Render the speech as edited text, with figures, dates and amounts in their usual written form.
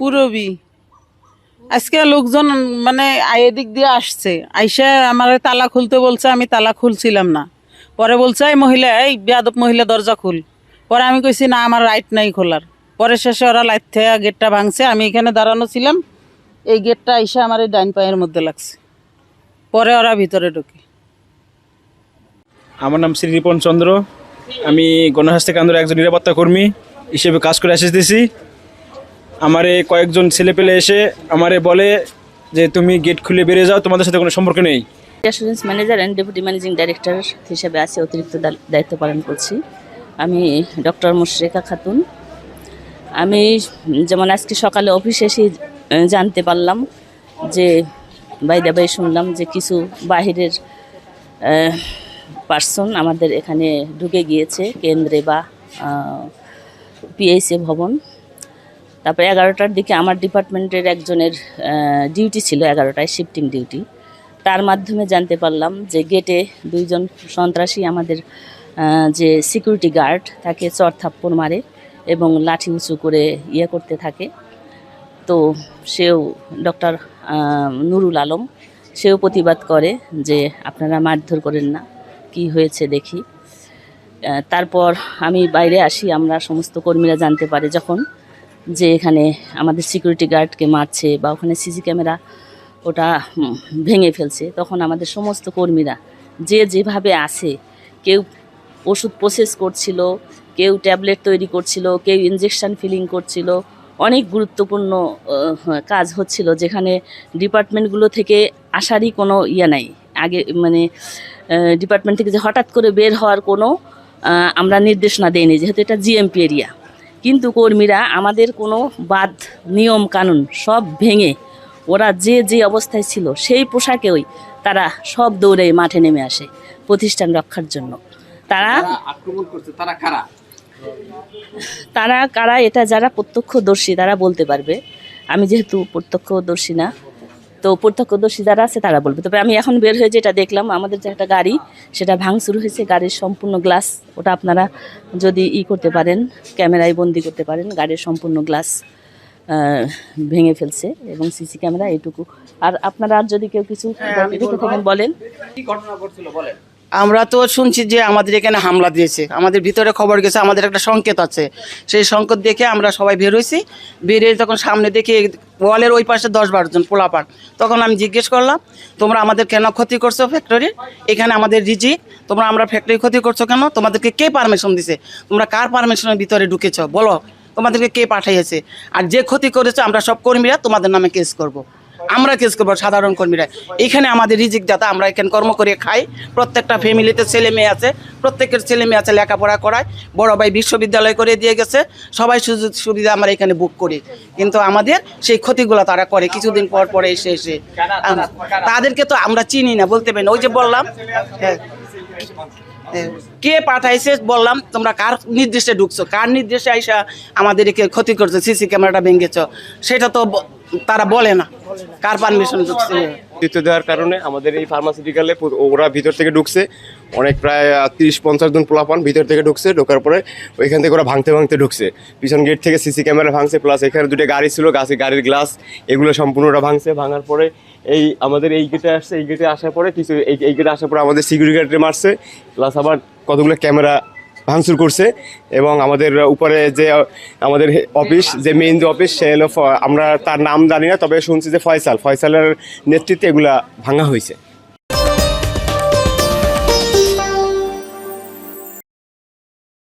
পুরবি আজকে লোকজন মানে এদিক দিয়ে আসছে, আইসা আমার তালা খুলতে বলছে, আমি তালা খুলছিলাম না। পরে বলছে এই মহিলা, এই বেয়াদব মহিলা দরজা খুল। পরে আমি কইছি না, আমার রাইট নাই খোলার। পরে শেষে ওরা লাইট থেকে গেটটা ভাঙছে, আমি এখানে দাঁড়ানো ছিলাম, এই গেটটা আইসা আমার এই ডাইন পায়ের মধ্যে লাগছে। পরে ওরা ভিতরে ঢুকে। আমার নাম শ্রী রিপন চন্দ্র, আমি গণস্বাস্থ্য কেন্দ্রের একজন নিরাপত্তা কর্মী হিসেবে কাজ করে আসতেছি। আমারে কয়েকজন ছেলেপেলে এসে আমারে বলে যে তুমি গেট খুলে বেরিয়ে যাও, তোমাদের সাথে কোনো সম্পর্ক নেই। Assurance manager and deputy managing director হিসেবে আছি, অতিরিক্ত দায়িত্ব পালন করছি। আমি ডক্টর মুশরিকা খাতুন। আমি যেমন আজকে সকালে অফিসে এসে জানতে পারলাম যে বাইরে শুনলাম যে কিছু বাহিরের পার্সন আমাদের এখানে ঢুকে গিয়েছে কেন্দ্রে বা পিএইচএ ভবন। তারপরে 11টার দিকে আমার ডিপার্টমেন্টের একজনের ডিউটি ছিল, 11টায় শিফটিং ডিউটি। তার মাধ্যমে জানতে পারলাম যে গেটে দুইজন সন্ত্রাসী আমাদের যে সিকিউরিটি গার্ড তাকে চর থাপ্পড় মারে এবং লাঠি উঁচু করে করতে থাকে। তো সেও ডক্টর নুরুল আলম সেও প্রতিবাদ করে যে আপনারা মারধর করেন না, কি হয়েছে দেখি। তারপর আমি বাইরে আসি, আমরা সমস্ত কর্মীরা জানতে পারে যখন যে এখানে আমাদের সিকিউরিটি গার্ডকে মারছে বা ওখানে সিসি ক্যামেরা ওটা ভেঙে ফেলছে, তখন আমাদের সমস্ত কর্মীরা যে যেভাবে আছে, কেউ ওষুধ প্রসেস করছিল, কেউ ট্যাবলেট তৈরি করছিল, কেউ ইনজেকশন ফিলিং করছিল। অনেক গুরুত্বপূর্ণ কাজ হচ্ছিল, যেখানে ডিপার্টমেন্টগুলো থেকে আসারই কোনো নাই। আগে মানে ডিপার্টমেন্ট থেকে যে হঠাৎ করে বের হওয়ার কোনো আমরা নির্দেশনা দেইনি, যেহেতু এটা জিএমপি এরিয়া। কিন্তু কর্মীরা আমাদের কোনো বাদ নিয়ম কানুন সব ভেঙে ওরা যে যে অবস্থায় ছিল সেই পোশাকেই তারা সব দৌড়ে মাঠে নেমে আসে প্রতিষ্ঠান রক্ষার জন্য। তারা আক্রমণ করছে, তারা কারা? তারা কারা এটা যারা প্রত্যক্ষদর্শী তারা বলতে পারবে। আমি যেহেতু প্রত্যক্ষদর্শী না, তো প্রত্যক্ষদর্শী যারা আছে তারা বলবে। তবে আমি এখন বের হয়ে যেটা দেখলাম, আমাদের যে একটা গাড়ি সেটা ভাঙচুর হয়েছে, গাড়ির সম্পূর্ণ গ্লাস, ওটা আপনারা যদি করতে পারেন, ক্যামেরায় বন্দি করতে পারেন, গাড়ির সম্পূর্ণ গ্লাস ভেঙে ফেলছে এবং সিসি ক্যামেরা এইটুকু। আর আপনারা আর যদি কেউ কিছু দেখে থাকেন বলেন। কি ঘটনা ঘটছিল বলেন? আমরা তো শুনছি যে আমাদের এখানে হামলা দিয়েছে, আমাদের ভিতরে খবর গেছে, আমাদের একটা সংকেত আছে। সেই সংকেত দেখে আমরা সবাই বের হয়েছি। বেরিয়ে তখন সামনে দেখে ওয়ালের ওই পাশে 10-12 জন পোলাপান। তখন আমি জিজ্ঞেস করলাম, তোমরা আমাদের কেন ক্ষতি করছো ফ্যাক্টরির? এখানে আমাদের রিজি, তোমরা আমরা ফ্যাক্টরি ক্ষতি করছো কেন? তোমাদেরকে কে পারমিশন দিছে? তোমরা কার পারমিশনের ভিতরে ঢুকেছো বলো? তোমাদেরকে কে পাঠিয়েছে? আর যে ক্ষতি করেছো আমরা সব কর্মীরা তোমাদের নামে কেস করব। আমরা কেস করবো, সাধারণ কর্মীরা। এখানে আমাদের রিজিক দাতা, আমরা এখানে কর্ম করে খাই। প্রত্যেকটা ফ্যামিলিতে ছেলে মেয়ে আছে, প্রত্যেকের ছেলে মেয়ে আছে, লেখাপড়া করায়। বড় ভাই বিশ্ববিদ্যালয় করে দিয়ে গেছে, সবাই সুযোগ সুবিধা আমরা এখানে বুক করি। কিন্তু আমাদের সেই ক্ষতিগুলো তারা করে কিছুদিন পর পরে এসে তাদেরকে তো আমরা চিনি না, বলতে পারি না। ওই যে বললাম কে পাঠাইছে বললাম, তোমরা কার নির্দেশে ঢুকছো, কার নির্দেশে আইসা আমাদেরকে ক্ষতি করছো, সিসি ক্যামেরাটা ভেঙেছ, সেটা তো তারা বলে না। কার পারমিশন ঢুকছে? নেতৃত্ব দেওয়ার কারণে আমাদের এই ফার্মাসিউটিক্যালে ওরা ভিতর থেকে ঢুকছে, অনেক প্রায় 30-50 জন পোলাপান ভিতর থেকে ঢুকছে। ঢোকার পরে ওইখান থেকে ওরা ভাঙতে ঢুকছে। পিছন গেট থেকে সিসি ক্যামেরা ভাঙছে, প্লাস এখানে দুটো গাড়ি ছিল, গাড়ির গ্লাস এগুলো সম্পূর্ণটা ভাঙছে। ভাঙার পরে এই আমাদের এই গেটে আসছে, এই গেটে আসার পরে কিছু এই গেটে আসার পরে আমাদের সিকিউরিটি গার্ডে মারছে, প্লাস আবার কতগুলো ক্যামেরা ভাঙচুর করছে। এবং আমাদের উপরে যে আমাদের অফিস, যে মেইন যে অফিস, সে হলো, আমরা তার নাম জানি না, তবে শুনছি যে ফয়সালের নেতৃত্বে এগুলা ভাঙা হয়েছে।